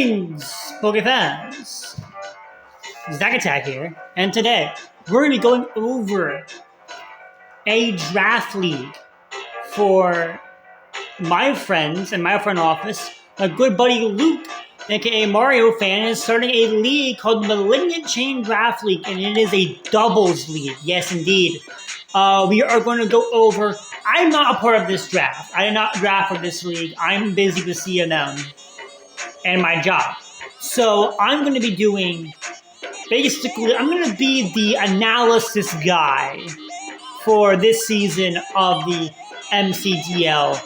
Greetings, Pokefans! Zach Attack here, and today we're going to be going over a draft league for my friends and my friend office. My good buddy Luke, aka Mario Fan, is starting a league called Malignant Chain Draft League, and it is a doubles league. Yes, indeed. We are going to go over. I'm not a part of this draft. I did not draft for this league. I'm busy with CNM and my job. So I'm going to be doing, basically, I'm going to be the analysis guy for this season of the MCDL,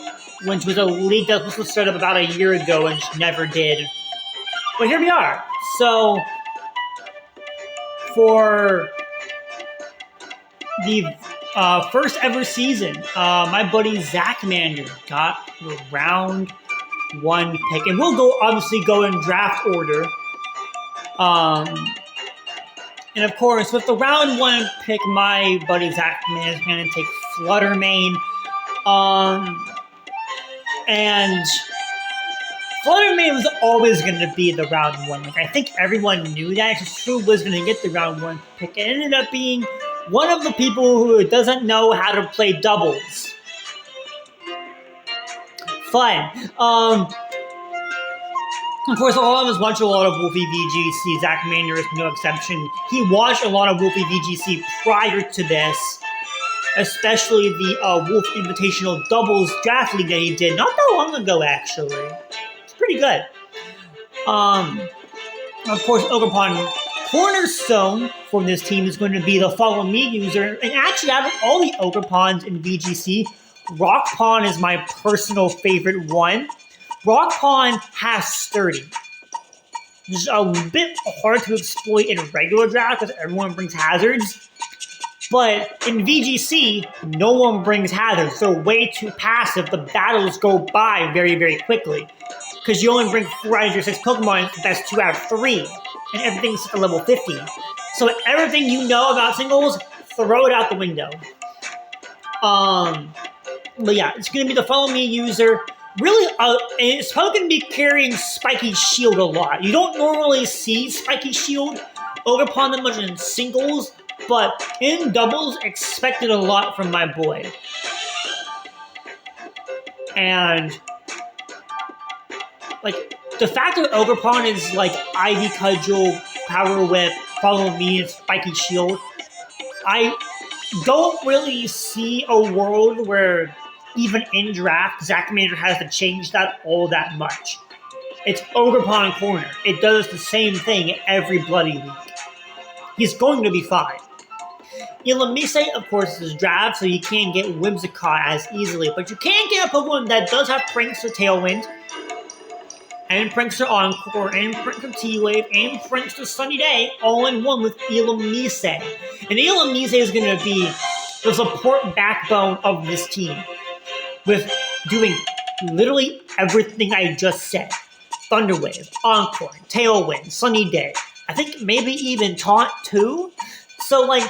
which was a league that was supposed to start up about a year ago and just never did. But here we are. So for the first ever season, my buddy Zachmander got the round 1 pick, and we'll obviously go in draft order. And of course, with the round 1 pick, my buddy Zachmander is going to take Fluttermane. And Fluttermane was always going to be the round 1. Like, I think everyone knew that. Just who was going to get the round 1 pick. It ended up being one of the people who doesn't know how to play doubles. Fun. Of course, a lot of us watch a lot of Wolfie VGC. Zachmander is no exception. He watched a lot of Wolfie VGC prior to this, especially the Wolf Invitational Doubles Draft League that he did not that long ago, actually. It's pretty good. Of course, Ogerpon cornerstone for this team is going to be the Follow Me user. And actually, out of all the Ogerpons in VGC, Rockpon is my personal favorite one. Rockpon has Sturdy. It's a bit hard to exploit in a regular draft because everyone brings hazards. But in VGC, no one brings hazards. They're way too passive. The battles go by very, very quickly. Because you only bring 4 out of your 6 Pokemon, that's 2 out of 3. And everything's at level 50. So everything you know about singles, throw it out the window. But yeah, it's going to be the Follow Me user. Really, and it's probably going to be carrying Spiky Shield a lot. You don't normally see Spiky Shield Ogerpon that much in singles, but in doubles, expected a lot from my boy. And, like, the fact that Ogerpon is, like, Ivy Cudgel, Power Whip, Follow Me, and Spiky Shield, I don't really see a world where even in draft, Zachmander has to change that all that much. It's Ogerpon Corner. It does the same thing every bloody week. He's going to be fine. Ilamise, of course, is draft, so you can't get Whimsicott as easily, but you can get a Pokemon that does have Prankster Tailwind, and Prankster Encore, and Prankster T-Wave, and Prankster Sunny Day, all in one with Ilamise. And Ilamise is going to be the support backbone of this team, with doing literally everything I just said. Thunder Wave, Encore, Tailwind, Sunny Day. I think maybe even Taunt too. So, like,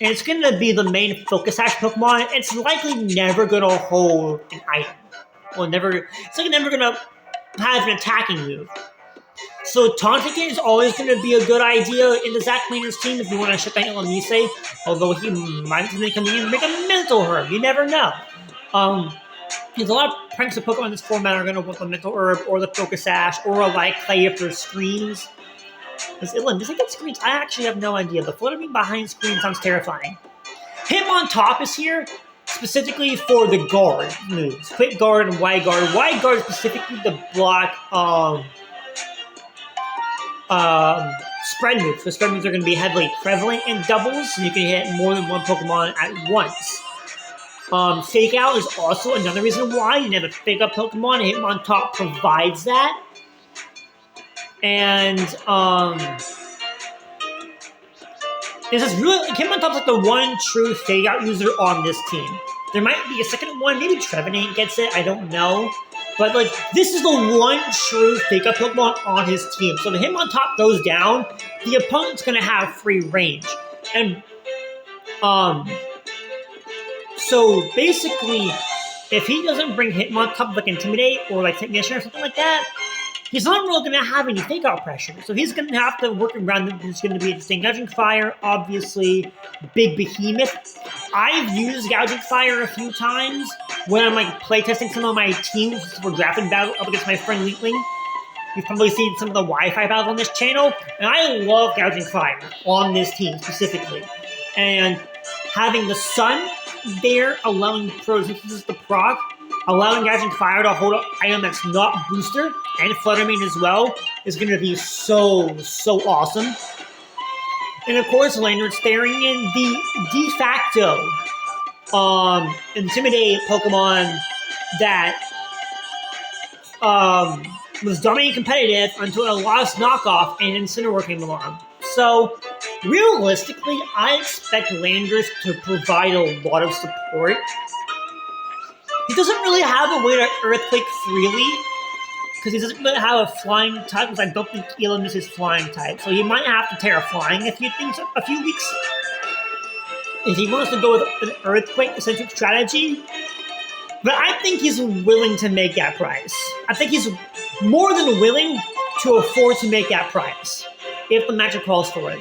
and it's going to be the main Focus Sash Pokemon. It's likely never going to hold an item. Well, it's like never going to have an attacking move. So taunting it is always going to be a good idea in the Zachmander's team if you want to shut down Ilamise. Although he might come in and make a Mental Herb. You never know. There's a lot of Prankster Pokemon in this format are going to want the Mental Herb or the Focus Sash or a Light Clay if there's screens. Does it get screens? I actually have no idea. The Fluttermane behind screen sounds terrifying. Hitmontop is here specifically for the guard moves. Quick Guard and Wide Guard. Wide Guard specifically to block spread moves. So spread moves are going to be heavily prevalent in doubles, so you can hit more than one Pokemon at once. Fake Out is also another reason why you have a Fake Out Pokemon. Hitmontop provides that. And, this is really, Hitmontop's like the one true Fake Out user on this team. There might be a second one, maybe Trevenant gets it, I don't know. But, like, this is the one true Fake Out Pokemon on his team. So if Hitmontop goes down, the opponent's gonna have free range. And, so basically, if he doesn't bring Hitmontop like Intimidate or like Technician or something like that, he's not really going to have any fake out pressure. So he's going to have to work around it. It's going to be interesting. Gouging Fire, obviously, big behemoth. I've used Gouging Fire a few times when I'm like playtesting some of my teams for drafting battle up against my friend Leetling. You've probably seen some of the Wi-Fi battles on this channel, and I love Gouging Fire on this team specifically. And having the Sun there, allowing Photosynthesis to proc, allowing Gouging Fire to hold an item that's not booster, and Fluttermane as well, is going to be so awesome. And of course, Landor's staring in the de facto Intimidate Pokemon that was dominating competitive until it lost knockoff and Incineroar came along. So, realistically, I expect Landorus to provide a lot of support. He doesn't really have a way to Earthquake freely, because he doesn't really have a flying type, because I don't think Elam is his flying type. So he might have to Terra Flying a few weeks. If he wants to go with an Earthquake-centric strategy. But I think he's willing to make that price. I think he's more than willing to afford to make that price, if the matchup calls for it.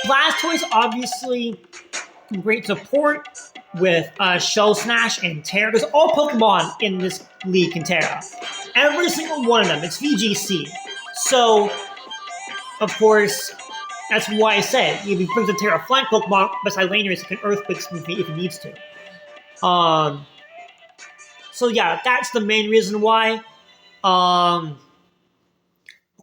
Blastoise, obviously, great support with Shell Smash and Terra. There's all Pokemon in this league can Terra. Every single one of them. It's VGC. So, of course, that's why I said if he brings a Terra Flying Pokemon beside Landorus, he can Earthquake smoothly if he needs to. So yeah, that's the main reason why. Of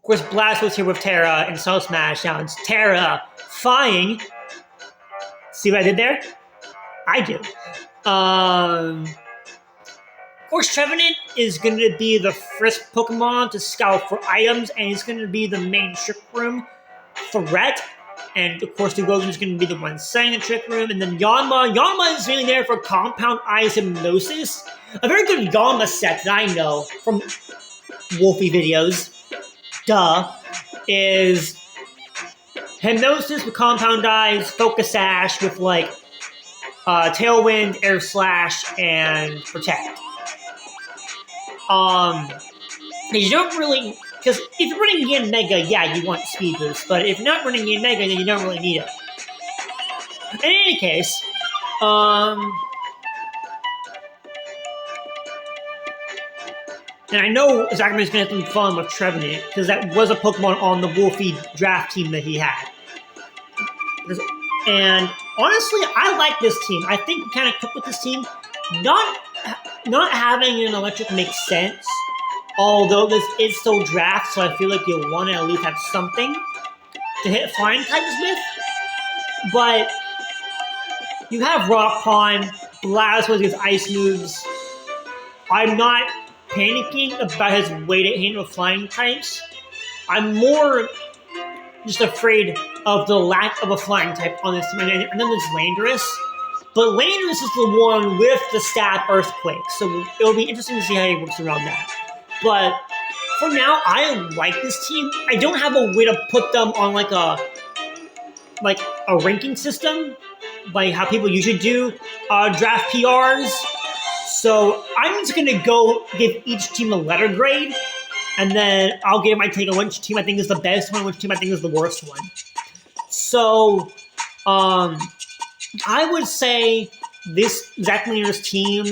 course, Blastoise here with Terra and Shell Smash. Now it's Terra Flying. See what I did there? I do. Of course, Trevenant is going to be the first Pokemon to scout for items, and it's going to be the main Trick Room threat. And of course, the Rogan is going to be the one setting the Trick Room. And then Yanma. Yanma is really there for Compound Eyes Hypnosis. A very good Yanma set that I know from Wolfie videos, is Hypnosis with Compound Eyes, Focus Sash with like Tailwind, Air Slash, and Protect. You don't really, because if you're running Yin Mega, yeah, you want Speed Boost, but if you're not running Yin Mega, then you don't really need it. In any case, and I know Zachmander is going to have some fun with Trevenant, because that was a Pokemon on the Wolfie draft team that he had. And honestly, I like this team. I think we kind of took with this team. Not having an electric makes sense, although this is still draft, so I feel like you'll want to at least have something to hit flying types with. But you have Rock Pond, Blastoise with ice moves. I'm not panicking about his way to handle flying types. I'm more just afraid of the lack of a flying type on this team. And then there's Landorus. But Landorus is the one with the stat Earthquake, so it'll be interesting to see how he works around that. But for now, I like this team. I don't have a way to put them on like a ranking system, like how people usually do draft PRs. So I'm just gonna go give each team a letter grade, and then I'll give my take on which team I think is the best one, which team I think is the worst one. So, I would say this Zachmander's team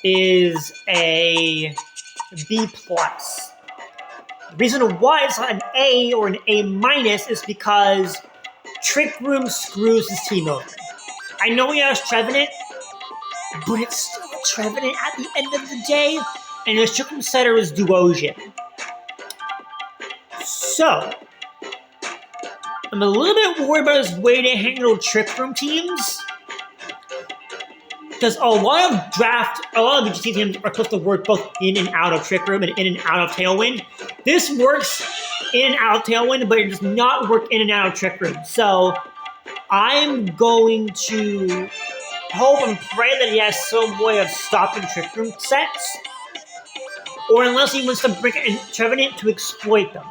is a B+. The reason why it's not an A or an A- is because Trick Room screws his team over. I know he has Trevenant, but it's still Trevenant at the end of the day, and his Trick Room setter is Duosion. So, I'm a little bit worried about his way to handle Trick Room teams, because a lot of VGT teams are supposed to work both in and out of Trick Room and in and out of Tailwind. This works in and out of Tailwind, but it does not work in and out of Trick Room. So I'm going to hope and pray that he has some way of stopping Trick Room sets, or unless he wants to bring in Trevenant to exploit them.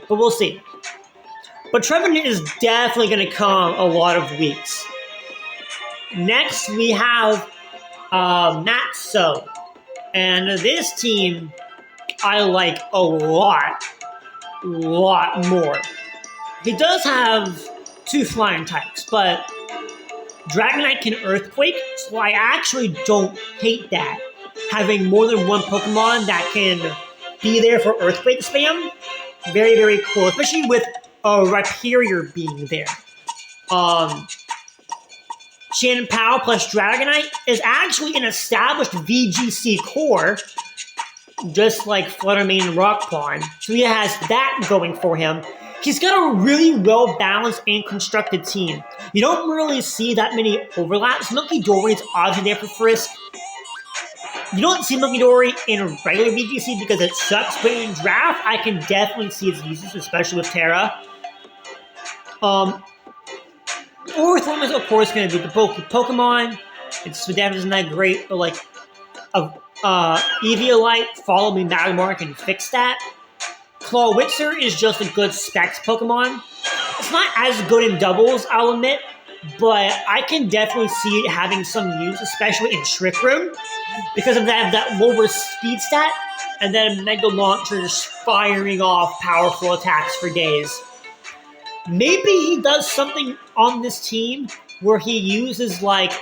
But we'll see. But Trevenant is definitely going to come a lot of weeks. Next, we have Mattsto. And this team I like a lot more. He does have 2 flying types, but Dragonite can Earthquake, so I actually don't hate that. Having more than one Pokemon that can be there for Earthquake spam, very, very cool, especially with a Rhyperior being there. Shannon Powell plus Dragonite is actually an established VGC core, just like Fluttermane and Rockpawn, so he has that going for him. He's got a really well-balanced and constructed team. You don't really see that many overlaps. Munkidori is obviously there for Frisk. You don't see Munkidori in a regular VGC because it sucks, but in Draft, I can definitely see its uses, especially with Terra. Orthworm is, of course, going to be the bulky Pokemon. Its Spadaf isn't that great, but like Eviolite, Follow Me Magmar can fix that. Clawitzer is just a good Specs Pokemon. It's not as good in doubles, I'll admit, but I can definitely see it having some use, especially in Trick Room, because of that lower speed stat, and then Mega Launcher just firing off powerful attacks for days. Maybe he does something on this team where he uses like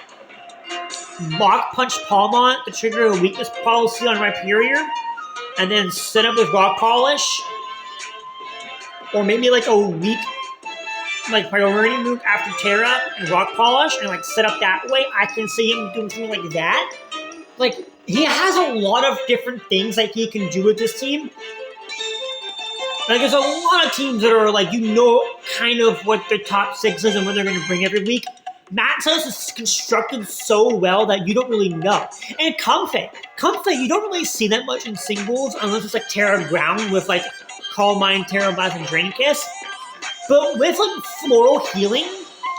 Mach Punch Palmont to trigger a weakness policy on Rhyperior, and then set up with Rock Polish, or maybe like a weak like priority move after Terra and Rock Polish, and like set up that way. I can see him doing something like that. Like, he has a lot of different things that he can do with this team. Like, there's a lot of teams that are like, you know, kind of what their top 6 is and what they're going to bring every week. Mattsto is constructed so well that you don't really know. And Comfey, you don't really see that much in singles unless it's like Terra Ground with like Calm Mind, Terra Blast, and Drain Kiss. But with like Floral Healing,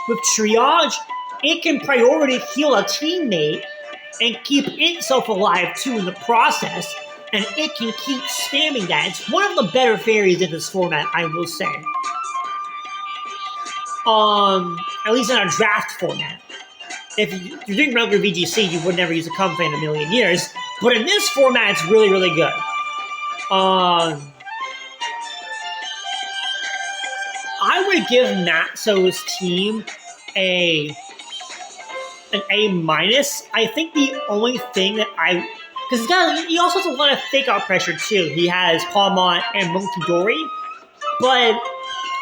with Triage, it can priority heal a teammate and keep itself alive too in the process. And it can keep spamming that. It's one of the better fairies in this format, I will say. At least in a draft format. If you're doing regular VGC, you would never use a Comfey in a million years. But in this format, it's really, really good. I would give Mattsto's team an A-. I think the only thing that because he also has a lot of fake out pressure too. He has Palmont and Munkidori, but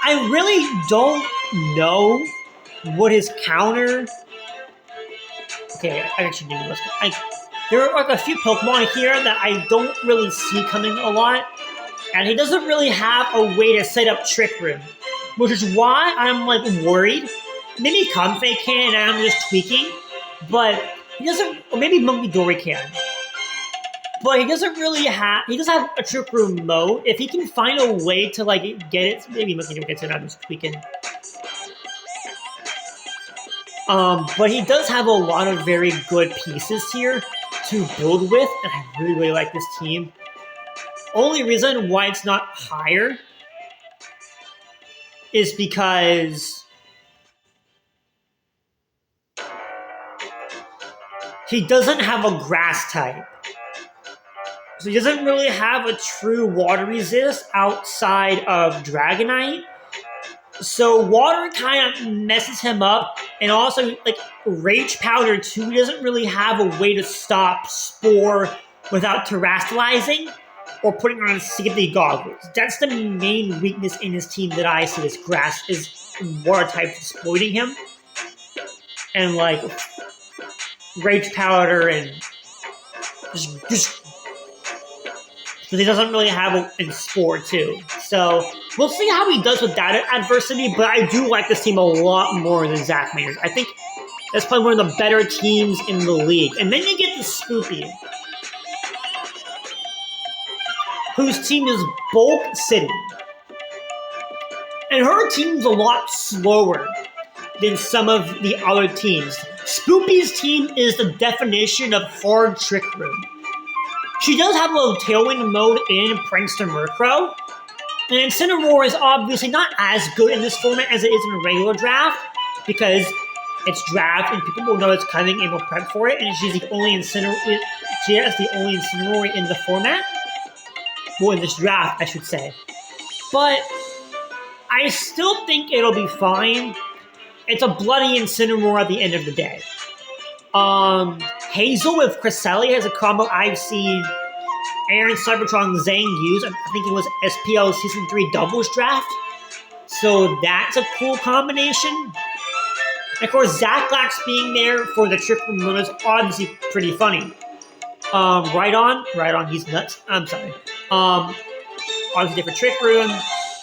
I really don't know what his counter. Okay, I actually do this. There are like a few Pokemon here that I don't really see coming a lot, and he doesn't really have a way to set up Trick Room, which is why I'm like worried. Maybe Comfey can, and I'm just tweaking, but he doesn't. Or maybe Munkidori can. But he doesn't really have. He does have a Trick Room mode. If he can find a way to like get it, maybe Munkidori gets it. I'm just tweaking. But he does have a lot of very good pieces here to build with, and I really, really like this team. Only reason why it's not higher is because he doesn't have a grass type. So he doesn't really have a true water resist outside of Dragonite. So water kind of messes him up, and also like Rage Powder too, he doesn't really have a way to stop Spore without terastallizing or putting on safety goggles. That's the main weakness in his team that I see as grass, is water type exploiting him. And like Rage Powder and just because he doesn't really have a Spore too. So we'll see how he does with that adversity, but I do like this team a lot more than Zachmander. I think that's probably one of the better teams in the league. And then you get the Spoopy, whose team is Bulk City. And her team's a lot slower than some of the other teams. Spoopy's team is the definition of hard Trick Room. She does have a little Tailwind mode in Prankster Murkrow, and Incineroar is obviously not as good in this format as it is in a regular draft, because it's draft and people will know it's coming and will prep for it, and she has the only Incineroar in the format. Well, in this draft, I should say. But I still think it'll be fine. It's a bloody Incineroar at the end of the day. Hazel with Cresselia is a combo I've seen Aaron Cybertron Zhang use. I think it was SPL Season 3 doubles draft. So that's a cool combination. And of course, Zachlax being there for the Trick Room mode is obviously pretty funny. Right on, he's nuts. I'm sorry. Obviously different Trick Room.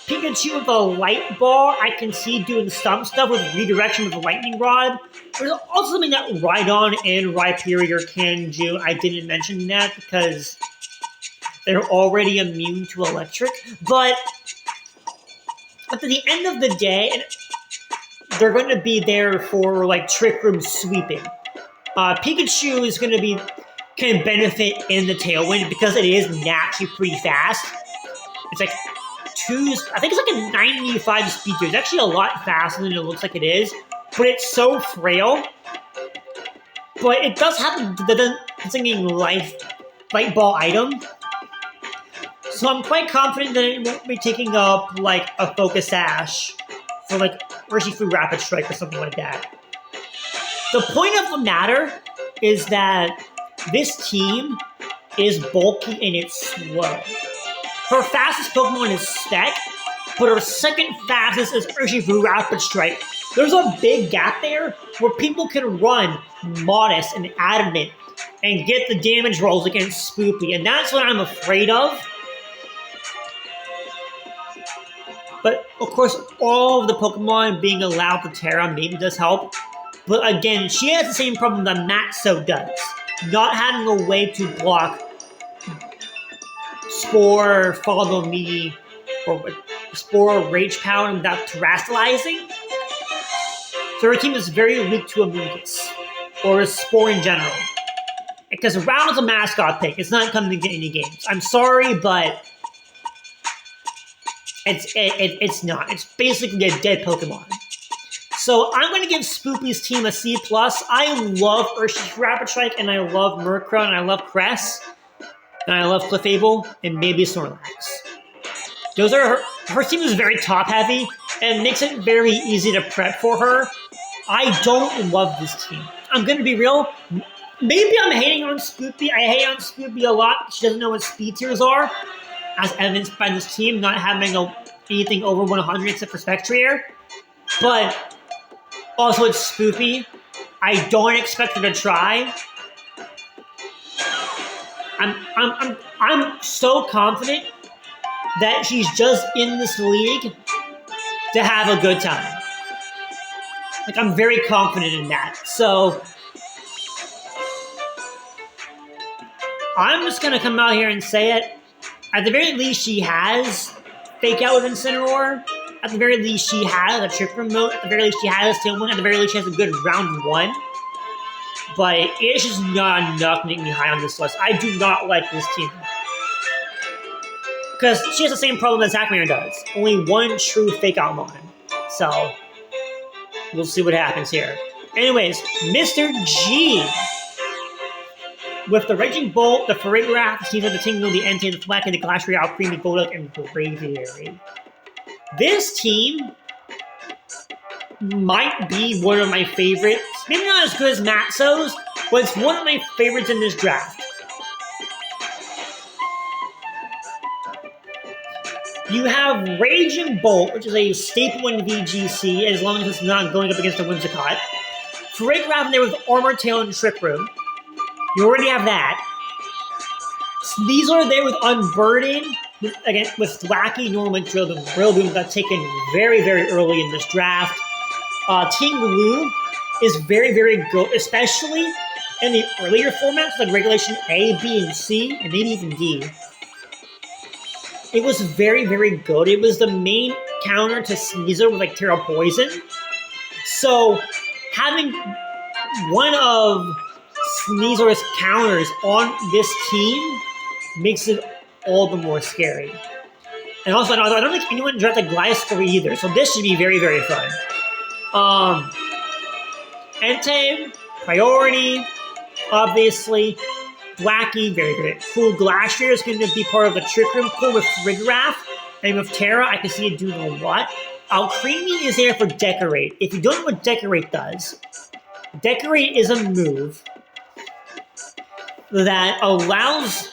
Pikachu with a Light Ball, I can see doing some stuff with redirection with the Lightning Rod. There's also something that Rhydon and Rhyperior can do. I didn't mention that because they're already immune to electric. But at the end of the day, they're going to be there for like Trick Room sweeping. Pikachu is going to can benefit in the Tailwind because it is naturally pretty fast. It's like I think it's like a 95 speed gear. It's actually a lot faster than it looks like it is, but it's so frail. But it does have the singing light ball item. So I'm quite confident that it won't be taking up like a Focus Sash for like Urshifu Rapid Strike or something like that. The point of the matter is that this team is bulky and it's slow. Her fastest Pokemon is Spec, but her second fastest is Urshifu Rapid Strike. There's a big gap there where people can run Modest and Adamant and get the damage rolls against Spoopy, and that's what I'm afraid of. But, of course, all of the Pokemon being allowed to Terra maybe does help. But again, she has the same problem that Mattsto does. Not having a way to block Spore, Follow Me, or Spore Rage Power without terastallizing. So her team is very weak to Amoonguss, or Spore in general. Because Round is a mascot pick. It's not coming to get any games. I'm sorry, but it's not. It's basically a dead Pokemon. So I'm going to give Spoopy's team a C+. I love Urshifu Rapid Strike, and I love Murkrow, and I love Cress. And I love Clefable, and maybe Snorlax. Those are her team is very top-heavy, and makes it very easy to prep for her. I don't love this team. I'm going to be real. Maybe I'm hating on Spoopy. I hate on Spoopy a lot. She doesn't know what speed tiers are, as evidenced by this team not having anything over 100 except for Spectrier. But also it's Spoopy. I don't expect her to try. I'm so confident that she's just in this league to have a good time. Like, I'm very confident in that. So I'm just gonna come out here and say it. At the very least, she has Fake Out with Incineroar. At the very least, she has a Trick Room mode. At the very least, she has a Tailwind. At the very least, she has a good round 1. But it's just not enough to make me high on this list. I do not like this team. Because she has the same problem that Zachmander does. Only one true Fake Out Mon. So, we'll see what happens here. Anyways, Mr. G. With the Raging Bolt, the Farigiraf, the Seeds of the Tingle, the Entei, the Fleck, and the Glacier, Creamy, Golduck, and Braviary. This team might be one of my favorites. Maybe not as good as Mattsto's, but it's one of my favorites in this draft. You have Raging Bolt, which is a staple in VGC, as long as it's not going up against a Whimsicott. Farigiraf there with Armor Tail and Trick Room. You already have that. Sneasel there with Unburden. Again, with Thwackey, Normal Drillboom got taken very, very early in this draft. Ting-Lu is very, very good, especially in the earlier formats like Regulation A, B, and C, and maybe even D. It was very, very good. It was the main counter to Sneasel with like Terra Poison. So having one of Sneasel's counters on this team makes it all the more scary. And also, I don't think anyone drafted Gliscor either, so this should be very, very fun. Entei, Priority, obviously. Thwacky, very, very cool. Glastrier is going to be part of the Trick Room pool with Rigraff. And with Terra, I can see it doing a lot. Alcremie is there for Decorate. If you don't know what Decorate does, Decorate is a move that allows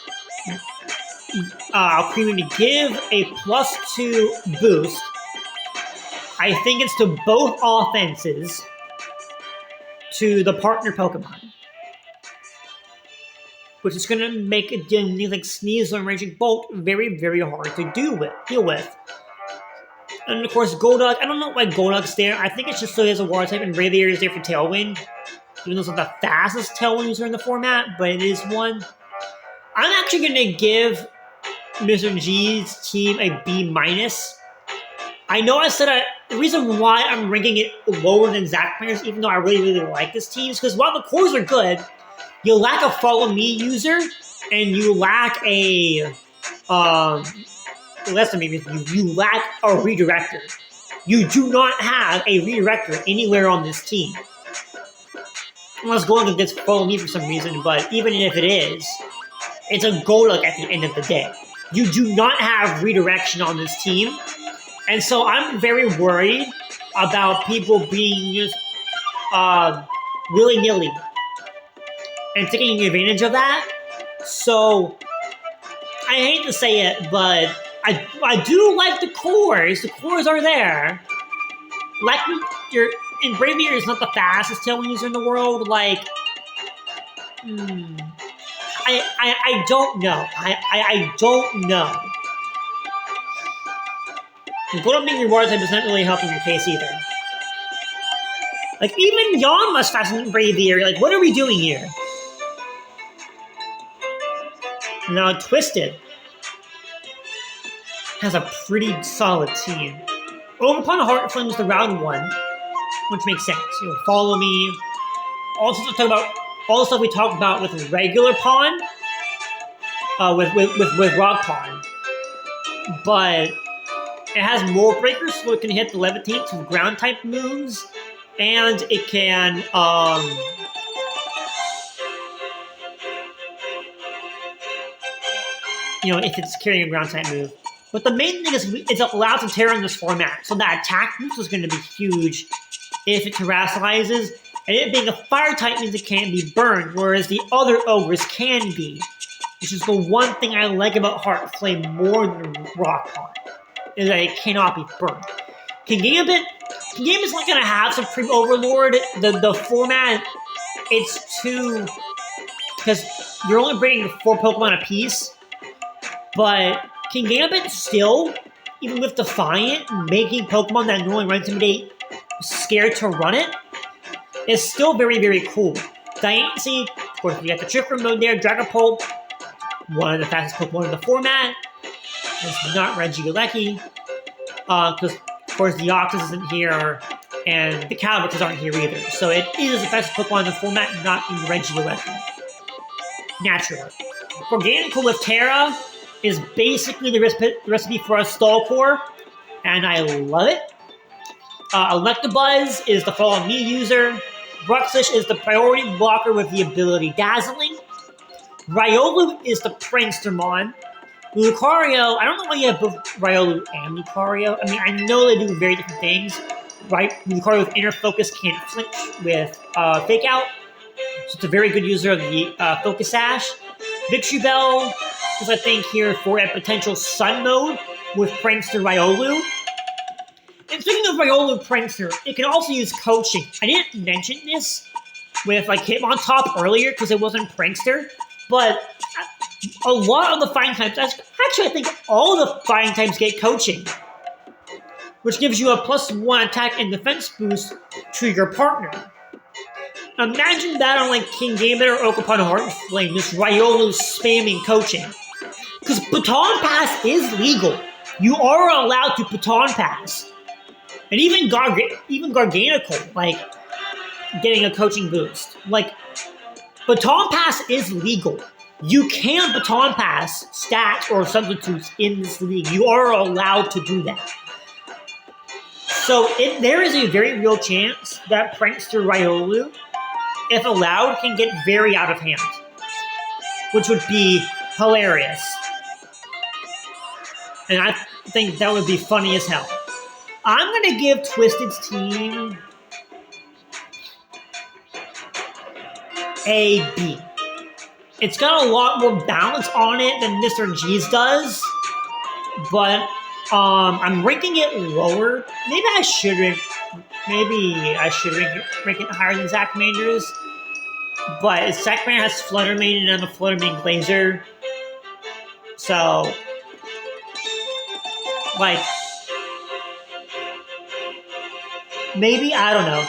Alcremie to give a +2 boost. I think it's to both offenses to the partner Pokemon, which is going to make it like Sneasel and Raging Bolt very, very hard to deal with. And of course, Golduck, I don't know why Golduck's there. I think it's just so he has a Water type, and Braviary is there for Tailwind. Even though it's not the fastest Tailwind user in the format, but it is one. I'm actually going to give Mr. G's team a B-. I know I said the reason why I'm ranking it lower than Zachmander's, even though I really, really like this team, is because while the cores are good, you lack a Follow Me user, and you lack a, less than maybe, you lack a Redirector. You do not have a Redirector anywhere on this team. Unless Golduck gets Follow Me for some reason, but even if it is, it's a Golduck at the end of the day. You do not have Redirection on this team, and so I'm very worried about people being just willy-nilly and taking advantage of that. So I hate to say it, but I do like the cores. The cores are there. Like and Braviary is not the fastest Tailwind user in the world. Like, I don't know. I don't know. Golduck being your Water type is not really helping your case either. Like, even Yanma's faster than Braviary. Like, what are we doing here? Now, Twisted has a pretty solid team. Overpon Heart Flames the round 1, which makes sense. You'll Follow Me. Also, to talk about all the stuff we talked about with regular Pawn, with Rock Pawn, but it has more breakers, so it can hit the Levitate to ground type moves, and it can if it's carrying a ground type move. But the main thing is it's allowed to Terra in this format, so that attack boost is going to be huge if it terrestrializes, and it being a fire type means it can't be burned, whereas the other ogres can be, which is the one thing I like about Heart Flame more than Rock Pawn, is that it cannot be burned. Kingambit's not going to have Supreme Overlord. The format, it's too, because you're only bringing 4 Pokemon apiece, but Kingambit still, even with Defiant, making Pokemon that normally run Intimidate scared to run it, is still very, very cool. Diancie, of course, we got the Trick Room mode there. Dragapult, one of the fastest Pokemon in the format. It's not Regieleki, because, of course, the Octus isn't here, and the Calvix aren't here either. So it is the fastest Pokemon in the format, not in Regieleki. Naturally. Organical with Terra is basically the recipe for a Stall Core, and I love it. Electabuzz is the Follow Me user. Bruxish is the priority blocker with the ability Dazzling. Riolu is the Prankstermon. Lucario, I don't know why you have both Riolu and Lucario. I mean, I know they do very different things. Right? Lucario with Inner Focus can't flinch with Fake Out. So it's a very good user of the Focus Sash. Victory Bell is, I think, here for a potential Sun mode with Prankster Riolu. And speaking of Riolu Prankster, it can also use Coaching. I didn't mention this with Hitmontop earlier because it wasn't Prankster, but a lot of the fighting types, actually I think all the fighting types get Coaching, which gives you a +1 attack and defense boost to your partner. Imagine that on Kingambit or Oakapon Heart Flame, this Riolu spamming Coaching. Because Baton Pass is legal. You are allowed to Baton Pass. And even Garganical, getting a Coaching boost. Baton Pass is legal. You can Baton Pass stats or substitutes in this league. You are allowed to do that. So there is a very real chance that Prankster Riolu, if allowed, can get very out of hand. which would be hilarious. And I think that would be funny as hell. I'm going to give Twisted's team a B. It's got a lot more balance on it than Mr. G's does, but I'm ranking it lower. Maybe I should rank it higher than Zachmander's, but Zachmander has Flutter Maiden and a Flutter Maiden Glazer, so like maybe, I don't know.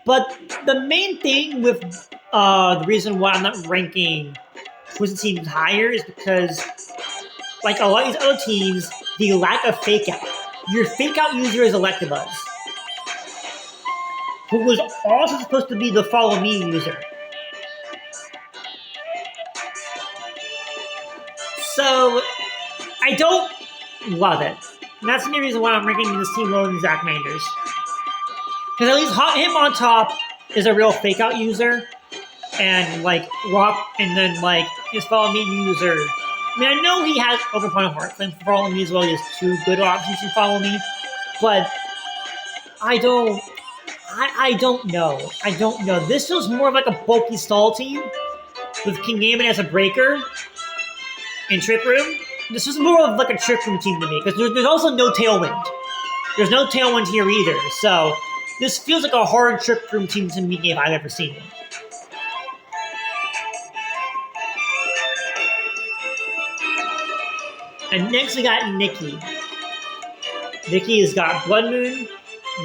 But the main thing with the reason why I'm not ranking Twisted teams higher is because, like a lot of these other teams, the lack of fake out. Your fake out user is Electabuzz, who was also supposed to be the follow me user. So I don't love it. And that's the main reason why I'm ranking this team lower than Zachmander's. Because at least Hot Him on top is a real fake out user. And like Rock, and then like his follow me user. I mean, I know he has Overpowered Heart Flame for follow me as well. He has two good options to follow me. But I don't know. I don't know. This was more of like a bulky stall team with Kingambit as a breaker in Trick Room. This was more of like a Trick Room team to me because there's also no Tailwind. There's no Tailwind here either. So this feels like a hard Trick Room team to me if I've ever seen one. And next we got Nicky. Nicky has got Blood Moon,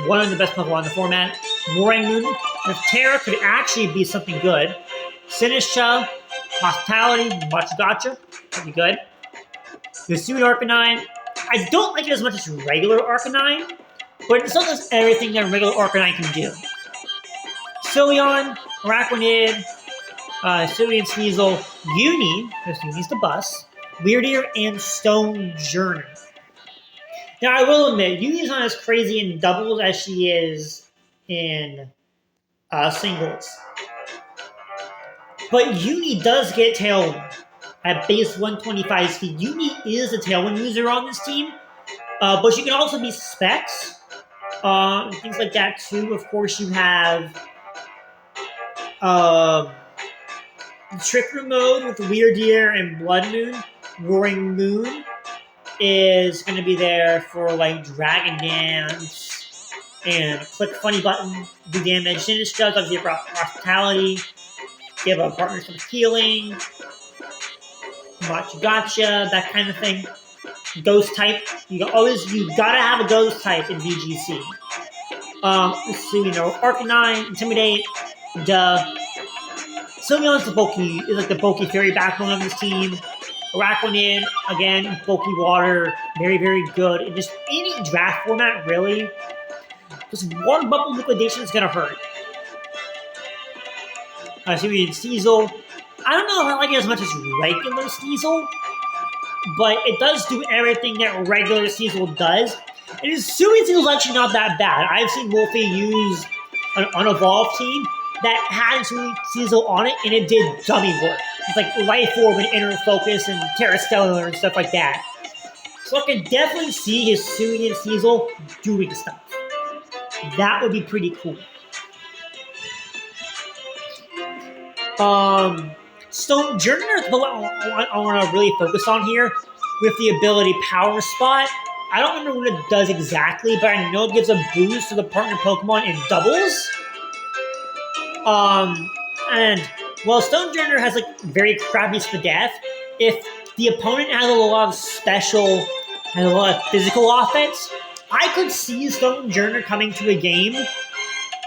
one of the best Pokemon in the format. Morang Moon with Terra could actually be something good. Sinistra, Hospitality, Much Gotcha, pretty good. Hisuian Arcanine, I don't like it as much as regular Arcanine, but it still does everything that regular Arcanine can do. Sylveon, Araquanid, Hisuian Sneasel, Uni, because Uni's the bus, Weirdeer, and Stonejourner. Now, I will admit, Uni's not as crazy in doubles as she is in singles. But Uni does get Tailwind at base 125 speed. Uni is a Tailwind user on this team, but she can also be Specs, things like that too. Of course, you have Trick Room mode with Weirdeer and Blood Moon. Roaring Moon is going to be there for like Dragon Dance and click funny button, do damage. Sinistra does give Hospitality, give a partnership healing, Much Gotcha, that kind of thing. Ghost type, you gotta have a ghost type in VGC. Let's see, Arcanine, Intimidate, Sylveon's the bulky fairy backbone of this team. Araquanid, again, bulky water, very, very good. In just any draft format, really. Just one bubble liquidation is gonna hurt. Hisuian Sneasel. I don't know if I like it as much as regular Sneasel, but it does do everything that regular Sneasel does. And Hisuian Sneasel is actually not that bad. I've seen Wolfie use an unevolved team that had Sneasel on it, and it did dummy work. It's like Life Orb and Inner Focus and Terra Stellar and stuff like that. So I can definitely see Hisuian Sneasel doing stuff. That would be pretty cool. Stonejourner is what I want to really focus on here with the ability Power Spot. I don't remember what it does exactly, but I know it gives a boost to the partner Pokemon in doubles. And while Stonejourner has like very crappy Spadef, if the opponent has a lot of physical offense, I could see Stonejourner coming to a game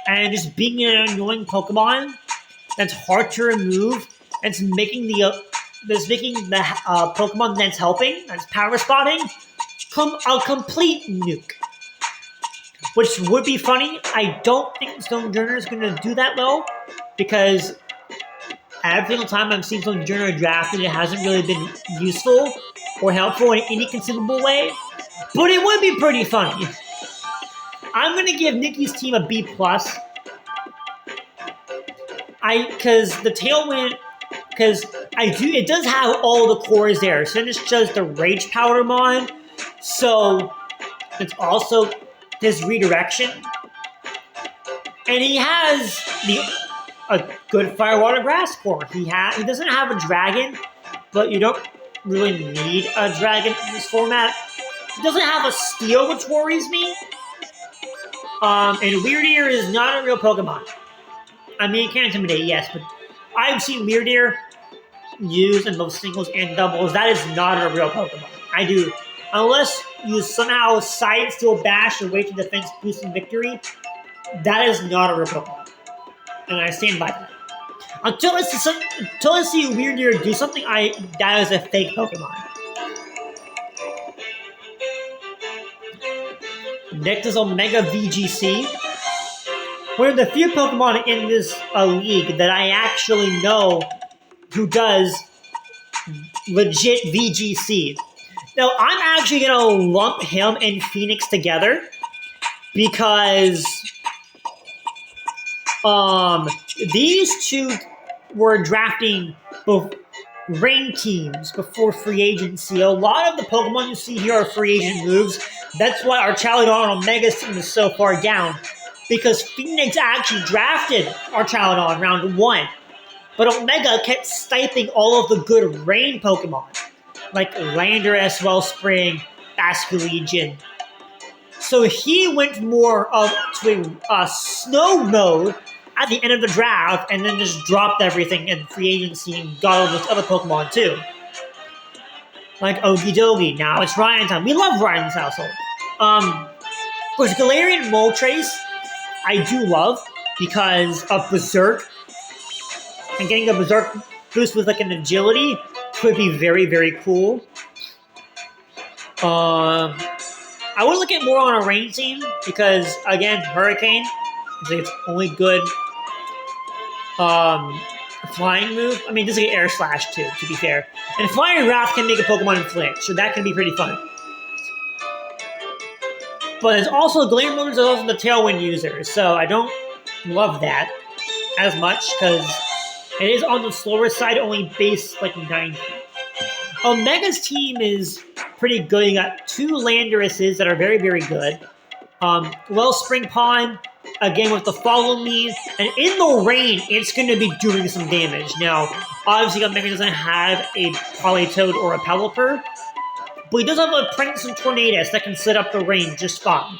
and just being an annoying Pokemon that's hard to remove, and it's making the Pokemon that's helping, that's power spotting, a complete nuke. Which would be funny. I don't think Stonejourner is going to do that well, because every single time I've seen Stonejourner drafted, it hasn't really been useful or helpful in any conceivable way. But it would be pretty funny. I'm going to give Nicky's team a B+. Because because it does have all the cores there. So it's just the Rage Powder Mon. So it's also this redirection. And he has a good Firewater Grass core. He doesn't have a dragon, but you don't really need a dragon in this format. He doesn't have a Steel, which worries me. And Weirdeer is not a real Pokemon. I mean, it can intimidate, yes, but I've seen Weirdeer used in both singles and doubles. That is not a real Pokemon. I do. Unless you somehow Side Steel Bash your way to defense boosting victory, that is not a real Pokemon. And I stand by that. Until I see Weirdeer do something, that is a fake Pokemon. Next is Omega VGC. One of the few Pokemon in this league that I actually know who does legit VGC. Now, I'm actually going to lump him and PhoeNyx together because these two were drafting both rain teams before free agency. A lot of the Pokemon you see here are free agent moves. That's why our Charizard Omega's team is so far down. Because PhoeNyx actually drafted our Charizard round 1. But Omega kept sniping all of the good rain Pokemon. Like Landorus, Wellspring, Basculegion. So he went more to a snow mode at the end of the draft and then just dropped everything in free agency and got all those other Pokemon too. Like Okidogi. Now it's Ryan time. We love Ryan's household. Of course, Galarian Moltres, I do love because of Berserk. And getting a Berserk boost with like an agility could be very, very cool. I would look at more on a rain team because, again, Hurricane is its only good flying move. I mean, this is an Air Slash too, to be fair. And Flying Wrath can make a Pokemon flinch, so that can be pretty fun. But it's also Glare Mode is also the Tailwind user, so I don't love that as much because it is on the slower side, only base like 90. Omega's team is pretty good. You got 2 Landoruses that are very, very good. Wellspring Pond, again with the Follow Me, and in the rain, it's going to be doing some damage. Now, obviously, Omega doesn't have a Politoed or a Pelipper, but he does have a Prince and Tornadus that can set up the rain just fine.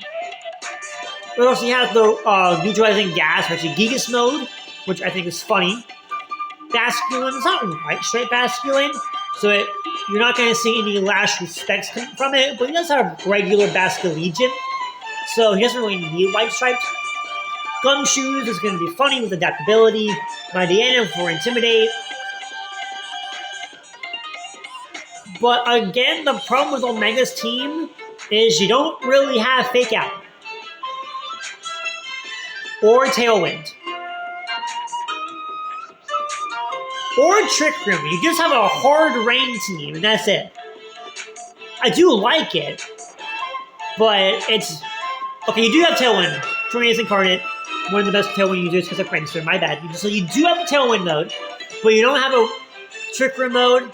But also, he has the Neutralizing Gas, which is Gigas Mode, which I think is funny. Basculin is not right straight Basculin, so you're not going to see any Lash Respects from it, but he does have regular Basculegion, so he doesn't really need White Stripes. Gumshoes is going to be funny with adaptability. Mightyena for Intimidate. But again, the problem with Omega's team is you don't really have Fake Out. Or Tailwind. Or Trick Room. You just have a hard rain team, and that's it. I do like it, but it's... Okay, you do have Tailwind. Tornadus Incarnate, one of the best Tailwind users because of Friendster, my bad. So you do have a Tailwind mode, but you don't have a Trick Room mode,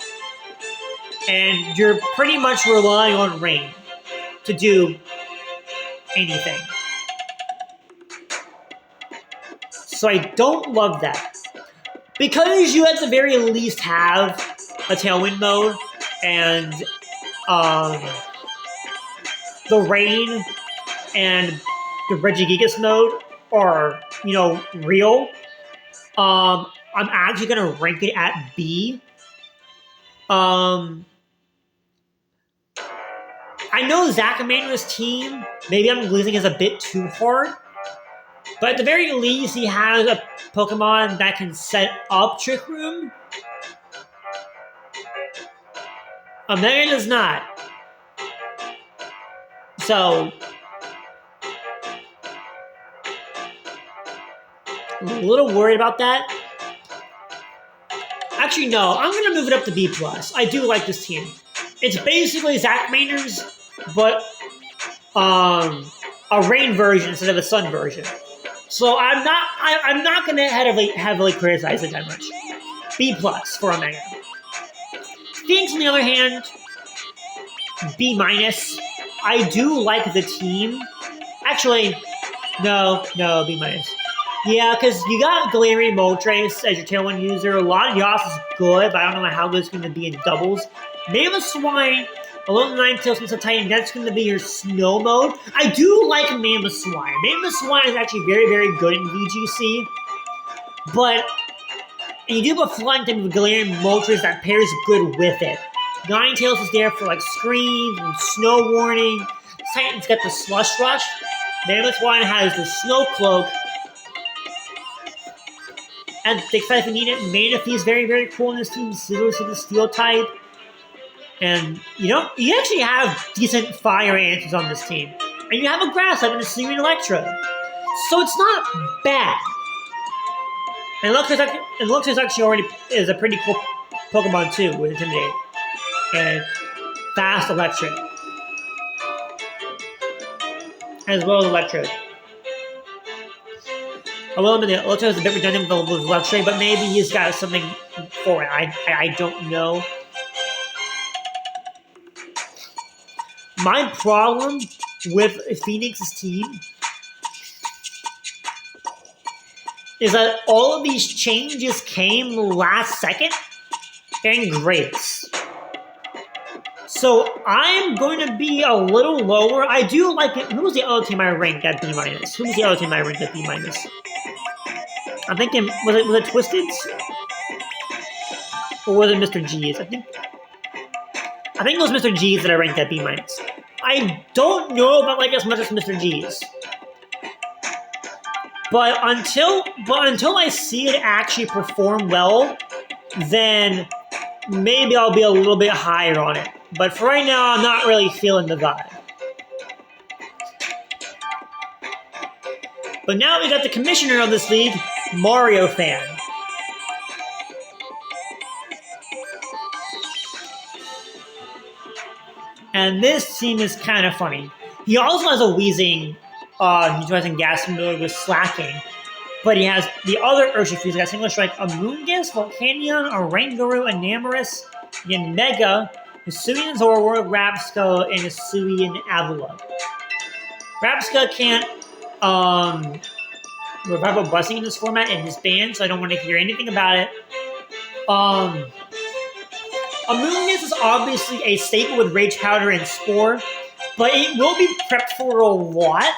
and you're pretty much relying on rain to do anything. So I don't love that. Because you at the very least have a Tailwind mode, and the rain and the Regigigas mode are, real. I'm actually going to rank it at B. I know Zachmander's team, maybe I'm losing is a bit too hard, but at the very least, he has a Pokemon that can set up Trick Room. Omega does not. So, I'm a little worried about that. Actually, no. I'm going to move it up to B+. I do like this team. It's basically Zachmander's, but a rain version instead of a sun version. So I'm not going to heavily criticize it that much. B+ for Omega. PhoeNyx, on the other hand, B-. I do like the team. Actually, no, B-. Yeah, because you got Galarian Moltres as your Tailwind user. A lot of Yas is good, but I don't know how good it's going to be in doubles. Mamoswine, along 9-tails since a Titan, that's going to be your snow mode. I do like Mamoswine. Mamoswine is actually very, very good in VGC. But you do have a flying type of Galarian Moltres that pairs good with it. 9-tails is there for like screens and snow warning. Titan's got the Slush Rush. Mamoswine has the Snow Cloak. And if you need it, Manaphy is very, very cool in this team. Scissors is the Steel type. And, you actually have decent fire answers on this team. And you have a Grass type and a Serene Electrode. So it's not bad. And Luxor's actually already is a pretty cool Pokemon too with Intimidate. And Fast Electric. As well as Electrode. I will admit that Electrode is a bit redundant with Electrode, but maybe he's got something for it. I don't know. My problem with PhoeNyx's team is that all of these changes came last second and grace. So I'm going to be a little lower. I do like it. Who was the other team I ranked at B-? Who was the other team I ranked at B-? I think was it Twisted? Or was it Mr. G's? I think it was Mr. G's that I ranked at B-. I don't know about like as much as Mr. G's. But until I see it actually perform well, then maybe I'll be a little bit higher on it. But for right now, I'm not really feeling the vibe. But now we got the commissioner of this league, Mario Fan. And this team is kind of funny. He also has a Weezing, utilizing Gas Mode with Slacking. But he has the other Urshifu. He's got Single Strike, a Moongus, Volcanion, a Rangaroo, a Namorous, and Mega, Hisuian Zorwar, Rapsco, and Hisuian Avila. Rapsco can't revive a Blessing in this format and his banned, so I don't want to hear anything about it. Amoonguss is obviously a staple with Rage Powder and Spore, but it will be prepped for a lot,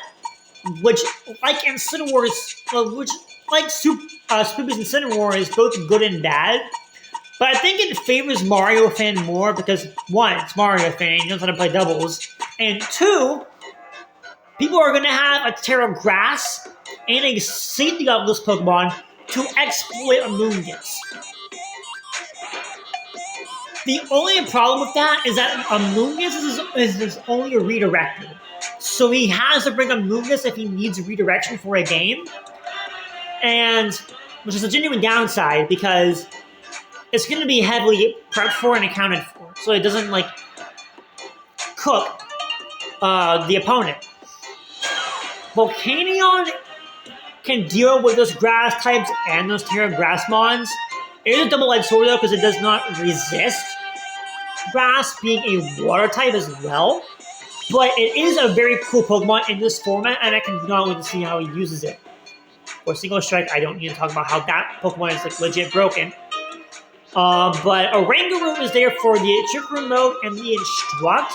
which, like Incineroar, Spoopy's Incineroar is both good and bad. But I think it favors Mario Fan more because, one, it's Mario Fan, he knows how to play doubles, and two, people are going to have a Terra Grass and a safety of this Pokemon to exploit Amoonguss. The only problem with that is that Amoonguss is only a redirected. So he has to bring Amoonguss if he needs a redirection for a game. And, which is a genuine downside because it's going to be heavily prepped for and accounted for. So it doesn't, cook the opponent. Volcanion can deal with those grass types and those Terra Grass Mons. It is a double-edged sword, though, because it does not resist grass being a water type as well. But it is a very cool Pokemon in this format, and I cannot wait to see how he uses it. For Single Strike, I don't need to talk about how that Pokemon is legit broken. But a Rangaroo is there for the Trick Room mode and the Instruct.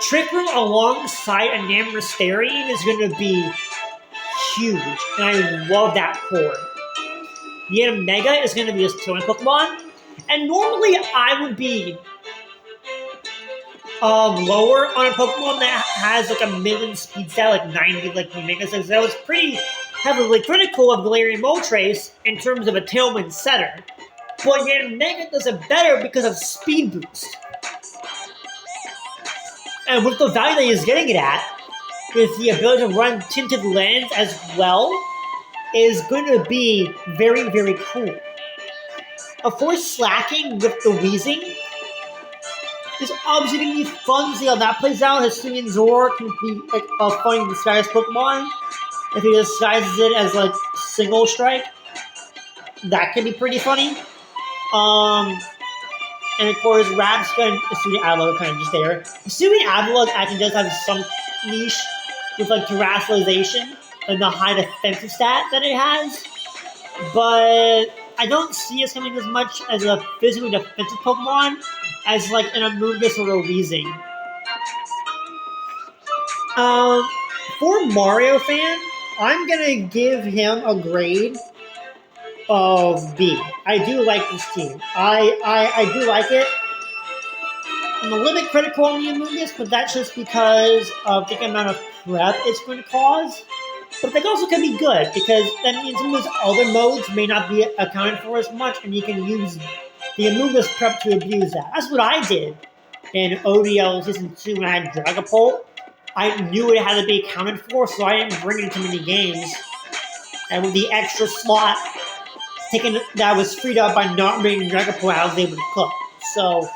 Trick Room alongside a Namorastarian is going to be huge, and I love that core. The Mega is going to be his killing Pokemon, and normally I would be lower on a Pokemon that has a million speed stat, 90, like Mega says. That was pretty heavily critical of Galarian Moltres in terms of a Tailwind setter. But yet Mega does it better because of speed boost. And with the value that he's getting it at, with the ability to run Tinted Lens as well, is going to be very, very cool. Of course, Slacking with the Weezing is obviously going to be fun to see how that plays out. Hisuian Zorwar can be a funny disguised Pokemon. If he disguises it as Single Strike, that can be pretty funny. And of course, Rabska and Student Avalok are kind of just there. Student Avalok actually does have some niche with like terrestrialization and the high defensive stat that it has, but I don't see it coming as much as a physically defensive Pokemon as like an Amoonguss or a Weezing. For Mario fan, I'm gonna give him a grade of B. I do like this team. I do like it. I'm a little bit critical on the Amoonguss, but that's just because of the amount of prep it's going to cause. But that also can be good, because that means some of those other modes may not be accounted for as much, and you can use the Amoonguss prep to abuse that. That's what I did in ODL Season 2 when I had Dragapult. I knew it had to be accounted for, so I didn't bring it into many games. And with the extra slot that was freed up by not bringing Dragapult, I was able to cook. So,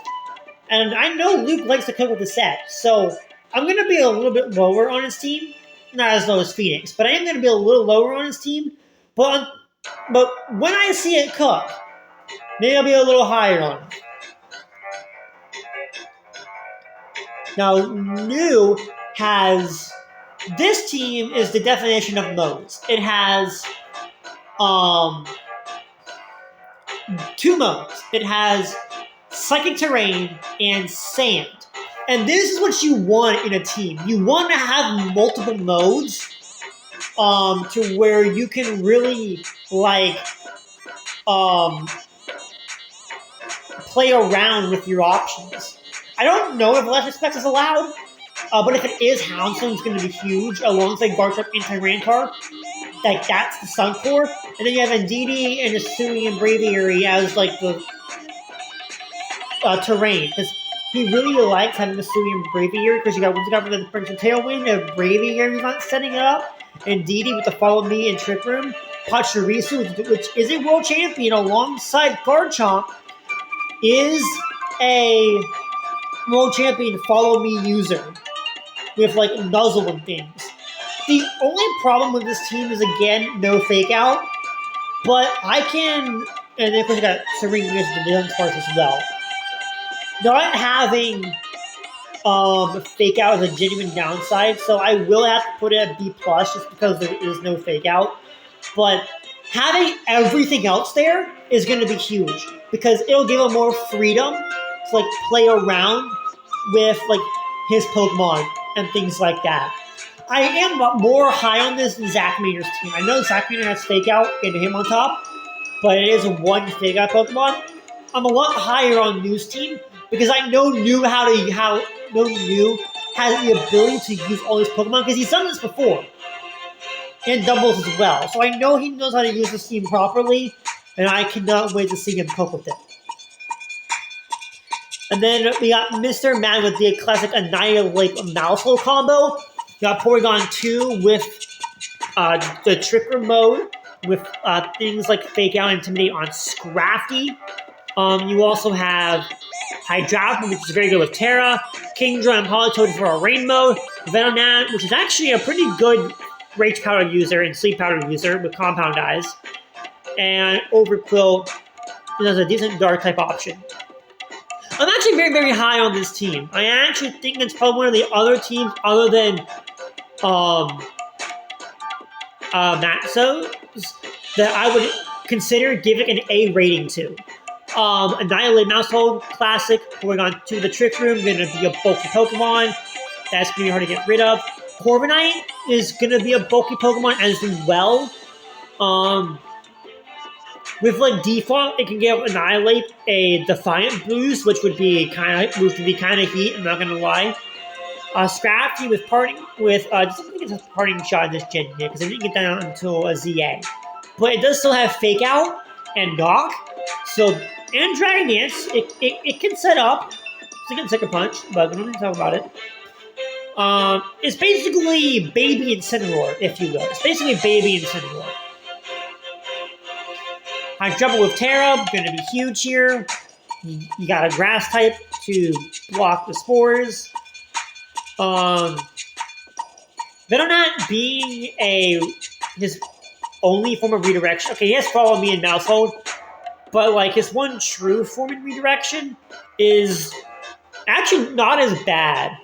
and I know Luke likes to cook with the set, so I'm going to be a little bit lower on his team. Not as low as PhoeNyx, but I am going to be a little lower on his team. But when I see it cook, maybe I'll be a little higher on it. Now, New has... This team is the definition of modes. It has... two modes. It has Psychic Terrain and Sand. And this is what you want in a team. You want to have multiple modes to where you can really, like, play around with your options. I don't know if Electric Specs is allowed, but if it is, Houndstone's going to be huge, alongside Garchomp and Tyranitar. Like, that's the Sun Core. And then you have Indeedee and Asui and Braviary as, like, the terrain. Because he really likes having Asui and Braviary, because you got the Prince and Tailwind, and Braviary's not setting it up. Indeedee with the Follow Me and Trick Room. Pachirisu, which is a world champion alongside Garchomp, is a world champion Follow Me user with, like, Nuzzle and things. The only problem with this team is, again, no fake out. But I can, and then of course you got Serene against the Dylan parts as well. Not having fake out is a genuine downside, so I will have to put it at B+ just because there is no fake out. But having everything else there is going to be huge, because it'll give him more freedom to, like, play around with, like, his Pokemon and things like that. I am more high on this than Zachmander's team. I know Zachmander has fake out and him on top, but it is one fake out Pokemon. I'm a lot higher on New's team because I know New New has the ability to use all his Pokemon, because he's done this before. And doubles as well. So I know he knows how to use this team properly, and I cannot wait to see him cope with it. And then we got Mr. Man with the classic Annihilate Mattsto combo. You got Porygon 2 with the Trick Room mode, with things like Fake Out and Intimidate on Scrafty. You also have Hydraulic, which is very good with Terra, Kingdra and Politoed for a rain mode, Venonat, which is actually a pretty good Rage Powder user and Sleep Powder user with Compound Eyes, and Overqwil is a decent Dark type option. I'm actually very, very high on this team. I actually think it's probably one of the other teams other than Mattsto that I would consider giving an A rating to. Annihilate Mattsto, classic. Porygon 2 the Trick Room, going to be a bulky Pokemon. That's going to be hard to get rid of. Corviknight is going to be a bulky Pokemon as well. With, like, default, it can give Annihilate a Defiant boost, which would be kind of heat. I'm not gonna lie. Scrafty with just I think it's a parting shot in this gen because I didn't get that until a ZA, but it does still have Fake Out and Knock. So, and Dragon Dance, it can set up. It's like a Second Punch, but we don't need to talk about it. It's basically Baby Incineroar, if you will. It's basically Baby Incineroar. Hydreigon with Terra, going to be huge here. You got a Grass type to block the spores. Venonat being his only form of redirection. Okay, he has Follow Me in Mouse Hold, but like his one true form in redirection is actually not as bad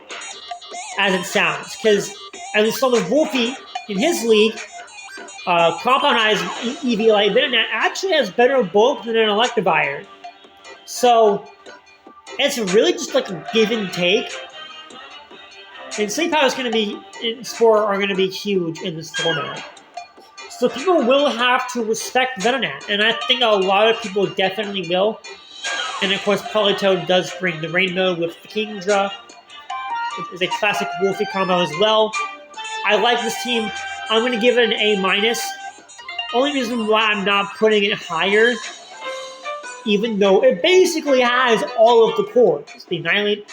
as it sounds. Because at least some of Wolfie in his league, Compound Eyes EV Light Venonat actually has better bulk than an Electivire. So it's really just like a give and take. And Sleep Power is going to be, and Spore are going to be huge in this format. So people will have to respect Venonat, and I think a lot of people definitely will. And of course, Politoed does bring the Rainbow with the Kingdra. It's a classic Wolfie combo as well. I like this team. I'm going to give it an A-. Only reason why I'm not putting it higher, even though it basically has all of the cores. The Annihilate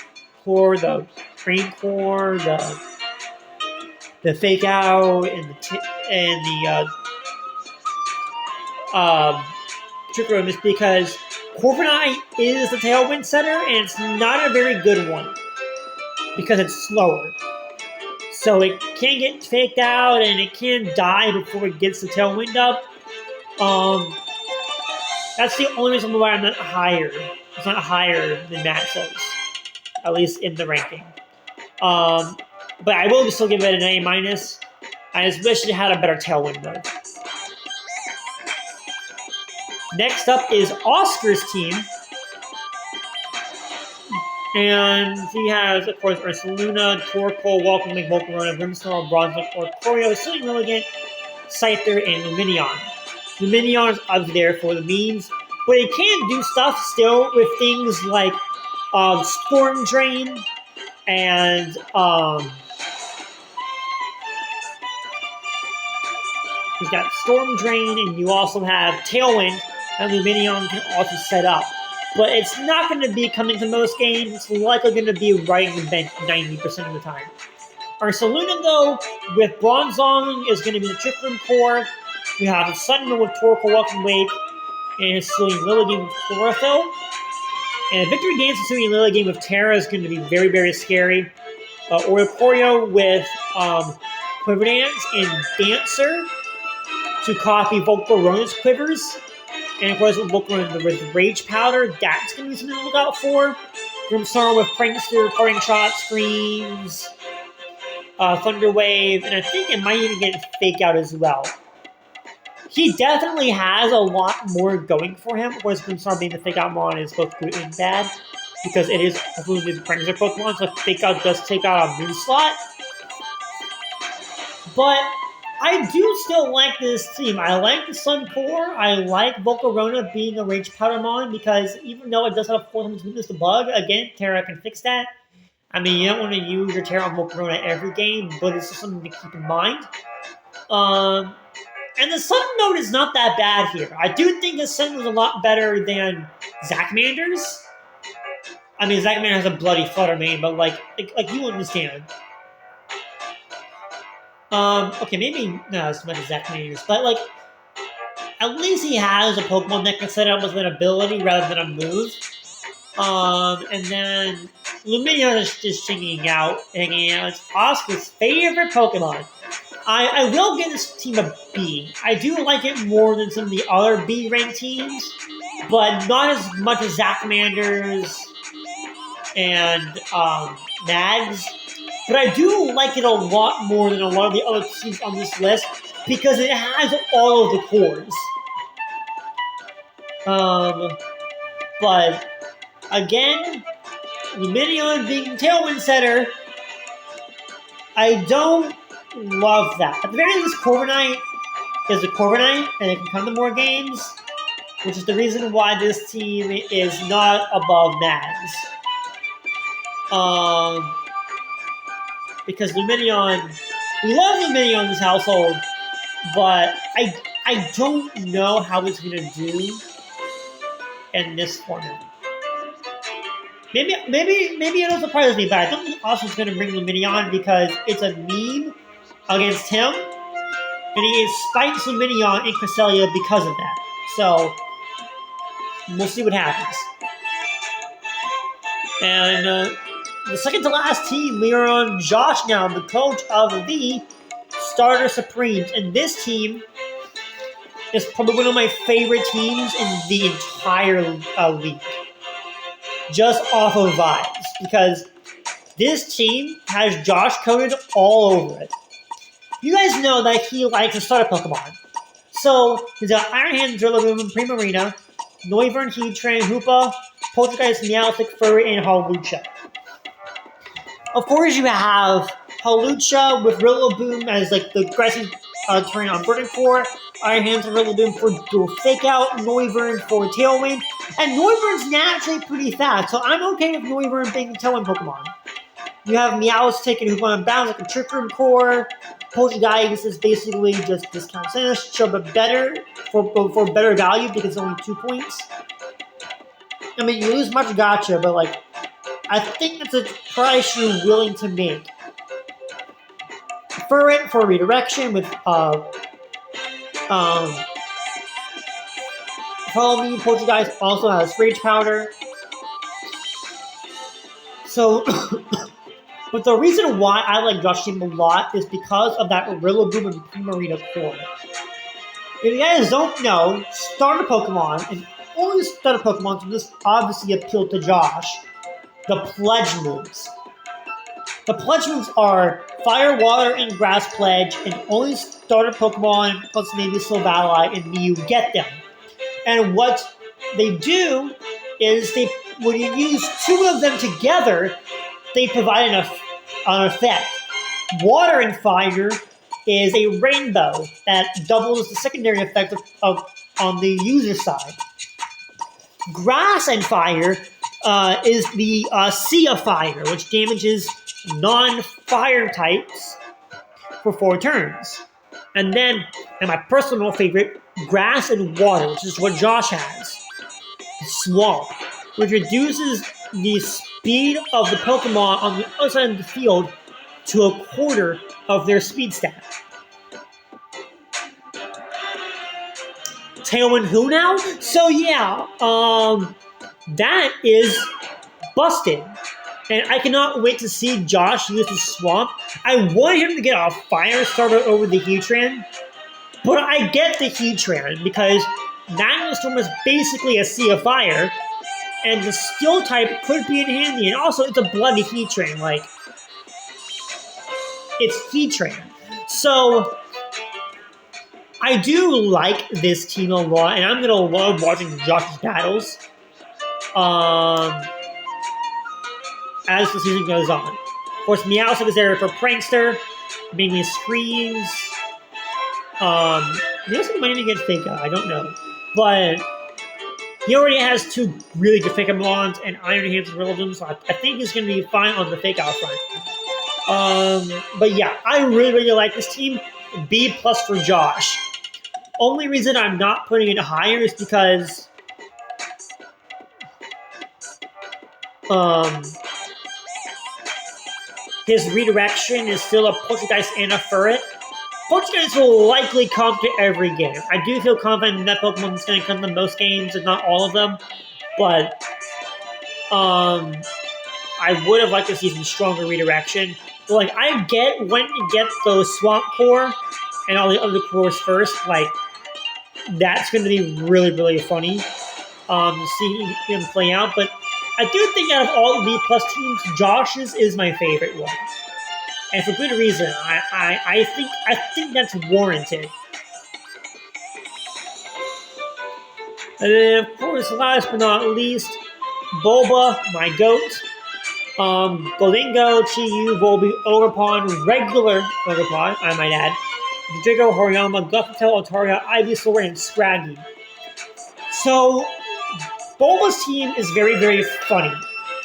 core, the Train core, the Fake Out, and the Trick Room, is because Corviknight is the Tailwind setter, and it's not a very good one because it's slower. So it can get faked out, and it can die before it gets the Tailwind up. That's the only reason why I'm not higher. It's not higher than Mattsto's, at least in the ranking. But I will still give it an A-. I just wish it had a better Tailwind mode. Next up is Oscar's team. And he has, of course, Ursaluna, Torkoal, Welcome Link, Volcarona, Grimmsnarl, Bronzong, Orcorio, Silly Milligan, Scyther, and Lumineon. Lumineon is obviously there for the memes, but it can do stuff still with things like Storm Drain and you've got Storm Drain, and you also have Tailwind that Lumineon can also set up. But it's not going to be coming to most games. It's likely going to be right in the bench 90% of the time. Ursaluna, though, with Bronzong, is going to be the Trick Room core. We have a Sudden with Torkoal, Welcome Wake, and a Hisuian Lilligant with Chlorophyll. And a Victory Dance and Hisuian Lilligant with Terra is going to be very, very scary. Oricorio with Quiver Dance and Dancer to copy Volcarona's Quivers. And of course, with Volcarona with Rage Powder, that's going to be something to look out for. Grimmsnarl with Prankster, Parting Shot, Screams, Thunder Wave, and I think it might even get Fake Out as well. He definitely has a lot more going for him. Of course, Grimmsnarl being the Fake Out mon is both good and bad, because it is a wounded Prankster Pokemon, so Fake Out does take out a move slot. But I do still like this team. I like the Sun core. I like Volcarona being a Rage Powder mon, because even though it does have 4 times weakness to Bug, again, Terra can fix that. I mean, you don't want to use your Terra on Volcarona every game, but it's just something to keep in mind. And the Sun mode is not that bad here. I do think the Sun was a lot better than Zachmander's. I mean, Zachmander has a bloody Flutter Mane, but like you understand. Okay, maybe not as much as Zachmander's, but like, at least he has a Pokemon that can set up with an ability rather than a move. And then Lumineon is just hanging out. It's Oscar's favorite Pokemon. I will give this team a B. I do like it more than some of the other B-ranked teams, but not as much as Zachmander's and Mags. But I do like it a lot more than a lot of the other teams on this list, because it has all of the cores. But again, Lumineon being Tailwind setter, I don't love that. At the very least, Corviknight is a Corviknight, and it can come to more games, which is the reason why this team is not above Mags. Because Lumineon, we love Lumineon in this household, but I don't know how it's going to do in this format. Maybe it'll surprise me, but I don't think Austin's going to bring Lumineon because it's a meme against him, and he spikes Lumineon in Cresselia because of that. So we'll see what happens. And the second to last team, we are on Josh now, the coach of the Starter Supremes. And this team is probably one of my favorite teams in the entire league. Just off of vibes, because this team has Josh coded all over it. You guys know that he likes to start a Pokemon. So, he's got Iron Hand, Drillabum, Primarina, Noivern, Heatran, Hoopa, Poltergeist, Meowstic, Furry, and Hawlucha. Of course, you have Hawlucha with Rillaboom as like the aggressive terrain on Burning Core, Iron Hands and Rillaboom for dual Fake Out, Noivern for Tailwind, and Noivern's naturally pretty fast, so I'm okay with Noivern being a Tailwind Pokemon. You have Meowstic and Hoopa on Bounds like a Trick Room Core. Poltergeist is basically just discount finish, but better for better value because it's only 2 points. I mean, you lose much Gotcha, but like, I think that's a price you're willing to make. Furret for redirection with Follow Me. Poltergeist also has Rage Powder. So, but the reason why I like Josh's team a lot is because of that Rillaboom and Primarina core. If you guys don't know, starter Pokemon, and only starter Pokemon, so this obviously appeal to Josh, the Pledge moves. The Pledge moves are Fire, Water, and Grass Pledge, and only starter Pokemon, plus maybe Silvally and Mew get them. And what they do is when you use 2 of them together, they provide an effect. Water and Fire is a rainbow that doubles the secondary effect on the user side. Grass and Fire is the Sea of Fire, which damages non-fire types for 4 turns. And then, and my personal favorite, Grass and Water, which is what Josh has. Swamp, which reduces the speed of the Pokemon on the other side of the field to 1/4 of their speed stat. Tailwind who now? So yeah, that is busted. And I cannot wait to see Josh use the Swamp. I want him to get a Fire starter over the Heatran, but I get the Heatran because Magnet Storm is basically a Sea of Fire, and the Steel type could be in handy, and also it's a bloody Heatran, like, it's Heatran. So, I do like this team a lot, and I'm gonna love watching Josh's battles as the season goes on. Of course, Meowstic is there for Prankster, maybe Screams. Meowstic might even get Fake Out, I don't know. But he already has 2 really good Fake Out Mons and Iron Hands and Rillaboom, so I think he's going to be fine on the Fake Out front. But yeah, I really like this team. B+ for Josh. Only reason I'm not putting it higher is because his redirection is still a Poltergeist and a Furret. Poltergeist will likely come to every game. I do feel confident that Pokemon is going to come to most games, if not all of them. But I would have liked to see some stronger redirection. But like, I get when to get those Swamp Core and all the other cores first. Like, that's going to be really funny to see him play out. But I do think out of all the B+ teams, Josh's is my favorite one. And for good reason. I think that's warranted. And then, of course, last but not least, Bulba, my goat. Golingo, Chi-Yu, Volby, Ogerpon, regular Ogerpon, I might add. Draco, Horiyama, Gothitelle, Altaria, Ivysaur, and Scraggy. So, Bulba's team is very funny.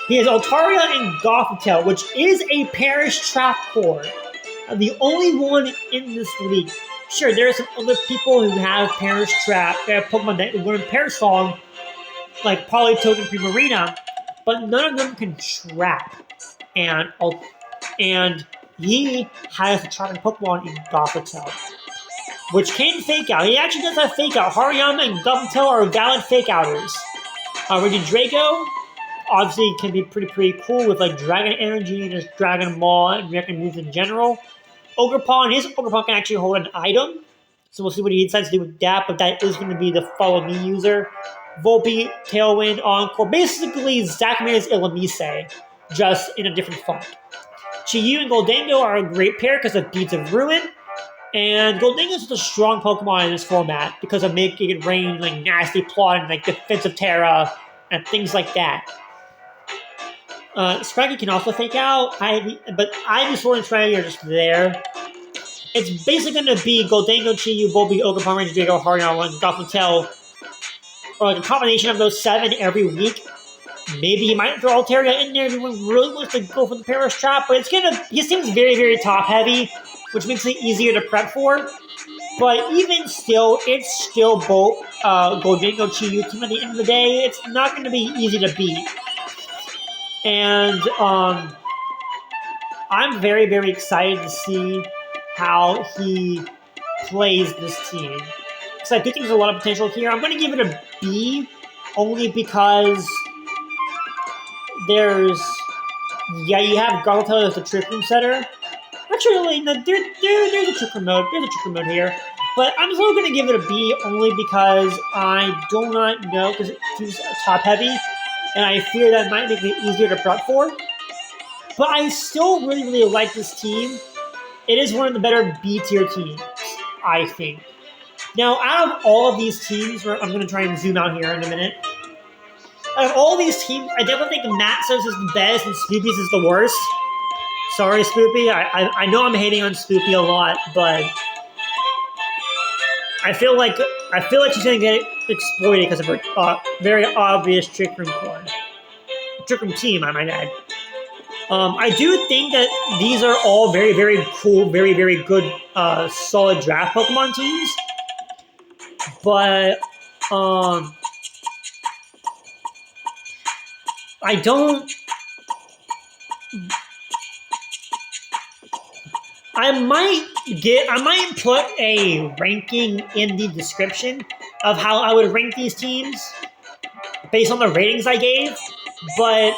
He has Altaria and Gothitelle, which is a Perish Trap core. The only one in this league. Sure, there are some other people who have Perish Trap. They have Pokemon that learn Perish Song, like Politoed and Primarina, but none of them can trap. And he has a trapping Pokemon in Gothitelle, which can Fake Out. He actually does have Fake Out. Hariyama and Gothitelle are valid Fake Outers. Draco obviously can be pretty cool with like Dragon Energy and just Dragon Maul and reacting moves in general. Ogerpon, his Ogerpon can actually hold an item, So we'll see what he decides to do with that, but that is going to be the follow me user. Volpe, Tailwind, Encore. Basically, Zachmander's Ilamise, just in a different font. Chiyu and Goldango are a great pair because of Beads of Ruin. And Goldango is a strong Pokemon in this format because of making it rain like nasty plot and like defensive Terra and things like that. Scraggy can also fake out, but Ivy, Sword, and Scraggy are just there. It's basically going to be Goldango, Chiyu, Volpe, Ogre, Pomeranian, Drago, Hariyama, and Gothitelle, or like a combination of those 7 every week. Maybe you might throw Altaria in there if anyone really wants to go for the Paris Trap, but he seems very, very top heavy, which makes it easier to prep for. But even still, it's still both Goldango, Chiyu team at the end of the day. It's not going to be easy to beat. And I'm very, very excited to see how he plays this team. So I do think there's a lot of potential here. I'm going to give it a B, only because you have Gothitelle as the Trick Room setter. Actually, no, there's a Trick Room mode. There's a Trick Room mode here. But I'm still going to give it a B, only because I do not know, because it's top heavy, and I fear that might make it easier to prep for. But I still really, really like this team. It is one of the better B-tier teams, I think. Now, out of all of these teams, I'm going to try and zoom out here in a minute. Out of all these teams, I definitely think Mattsto's is the best and Spoopy's is the worst. Sorry, Spoopy. I know I'm hating on Spoopy a lot, but I feel like she's going to get exploited because of her very obvious Trick Room core. Trick Room team, I might add. I do think that these are all very, very cool, very, very good, solid draft Pokemon teams. But I might put a ranking in the description of how I would rank these teams based on the ratings I gave. But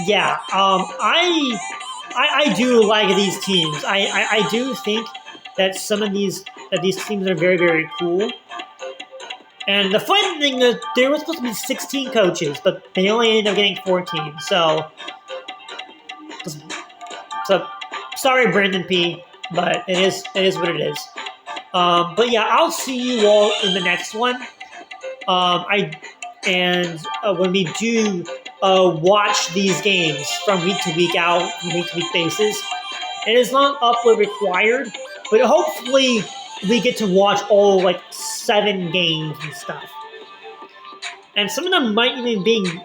yeah, I do like these teams. I do think that some of these teams are very, very cool. And the fun thing is there were supposed to be 16 coaches, but they only ended up getting 14. So sorry, Brandon P, but it is what it is. But yeah, I'll see you all in the next one. When we do watch these games from week to week out, from week to week basis, it is not upload required, but hopefully we get to watch all 7 games and stuff. And some of them might even being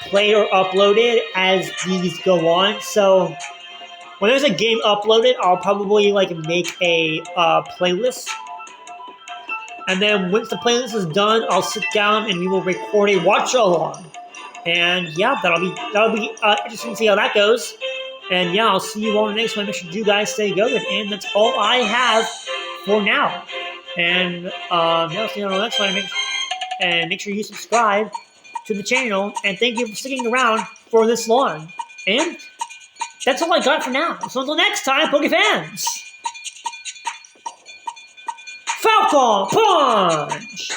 played or uploaded as these go on. So when there's a game uploaded, I'll probably make a playlist. And then once the playlist is done, I'll sit down and we will record a watch along. And yeah, that'll be interesting to see how that goes. And yeah, I'll see you all in the next one. Make sure you guys stay good. And that's all I have for now. And yeah, see you on the next one. Make sure you subscribe to the channel. And thank you for sticking around for this long. And that's all I got for now. So until next time, Pokefans. Falcon Punch!